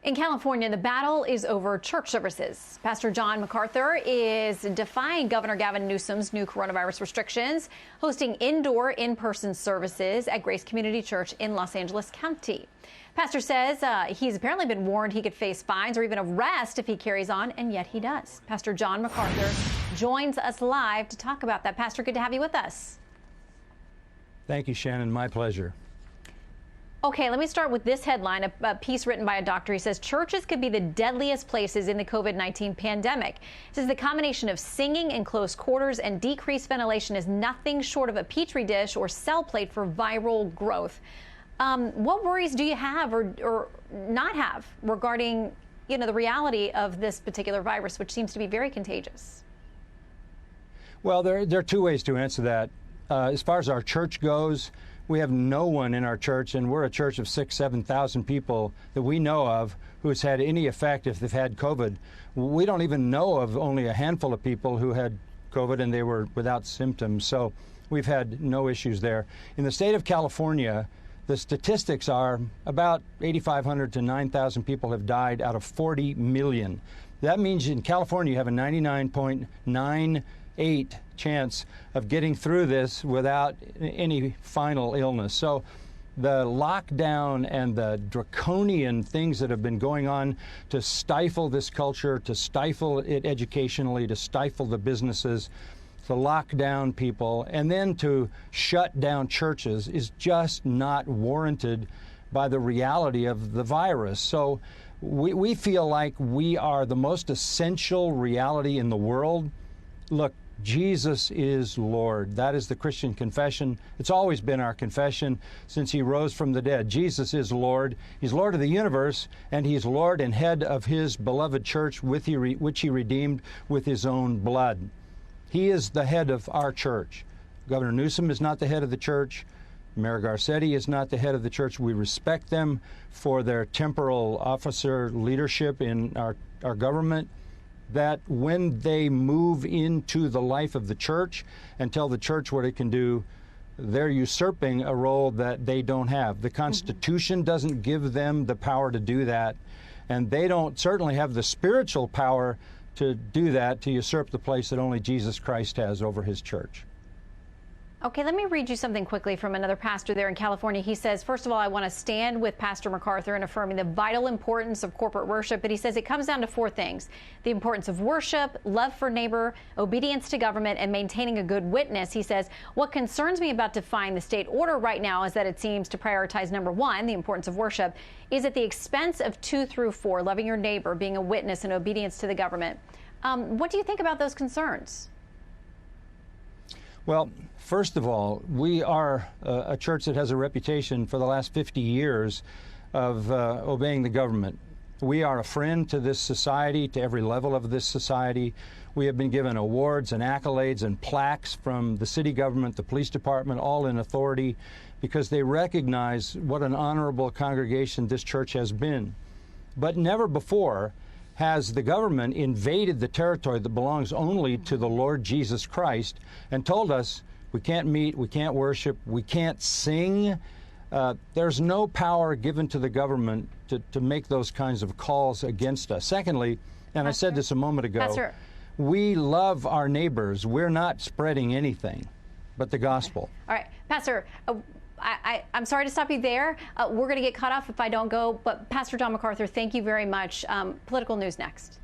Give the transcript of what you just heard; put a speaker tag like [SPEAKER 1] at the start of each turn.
[SPEAKER 1] In California, the battle is over church services. Pastor John MacArthur is defying Governor Gavin Newsom's new coronavirus restrictions, hosting indoor in-person services at Grace Community Church in Los Angeles County. Pastor says he's apparently been warned he could face fines or even arrest if he carries on, and yet he does. Pastor John MacArthur joins us live to talk about that. Pastor, good to have you with us.
[SPEAKER 2] Thank you, Shannon. My pleasure.
[SPEAKER 1] Okay, let me start with this headline, a piece written by a doctor. He says churches could be the deadliest places in the COVID-19 pandemic. He says the combination of singing in close quarters and decreased ventilation is nothing short of a petri dish or cell plate for viral growth. What worries do you have or not have regarding, the reality of this particular virus, which seems to be very contagious?
[SPEAKER 2] Well, there are two ways to answer that. As far as our church goes, we have no one in our church, and we're a church of 6,000 to 7,000 people that we know of who's had any effect if they've had COVID. We don't even know of only a handful of people who had COVID and they were without symptoms. So we've had no issues there. In the state of California, the statistics are about 8,500 to 9,000 people have died out of 40 million. That means in California you have a 99.98 chance of getting through this without any final illness. So the lockdown and the draconian things that have been going on to stifle this culture, to stifle it educationally, to stifle the businesses, to lock down people, and then to shut down churches is just not warranted by the reality of the virus. So we feel like we are the most essential reality in the world. Look, Jesus is Lord. That is the Christian confession. It's always been our confession since he rose from the dead. Jesus is Lord. He's Lord of the universe, and he's Lord and head of his beloved church, which he redeemed with his own blood. He is the head of our church. Governor Newsom is not the head of the church. Mayor Garcetti is not the head of the church. We respect them for their temporal officer leadership in our government, that when they move into the life of the church and tell the church what it can do, they're usurping a role that they don't have. The Constitution doesn't give them the power to do that, and they don't certainly have the spiritual power to do that, to usurp the place that only Jesus Christ has over his church.
[SPEAKER 1] Okay, let me read you something quickly from another pastor there in California. He says, first of all, I want to stand with Pastor MacArthur in affirming the vital importance of corporate worship. But he says it comes down to four things: the importance of worship, love for neighbor, obedience to government, and maintaining a good witness. He says, what concerns me about defying the state order right now is that it seems to prioritize number one, the importance of worship, is at the expense of 2 through 4, loving your neighbor, being a witness, and obedience to the government. What do you think about those concerns?
[SPEAKER 2] Well, first of all, we are a church that has a reputation for the last 50 years of obeying the government. We are a friend to this society, to every level of this society. We have been given awards and accolades and plaques from the city government, the police department, all in authority, because they recognize what an honorable congregation this church has been. But never before has the government invaded the territory that belongs only to the Lord Jesus Christ and told us we can't meet, we can't worship, we can't sing. There's no power given to the government to make those kinds of calls against us. Secondly, and I said this a moment ago, we love our neighbors. We're not spreading anything but the gospel.
[SPEAKER 1] All right, Pastor, I'm sorry to stop you there. We're going to get cut off if I don't go. But Pastor John MacArthur, thank you very much. Political news next.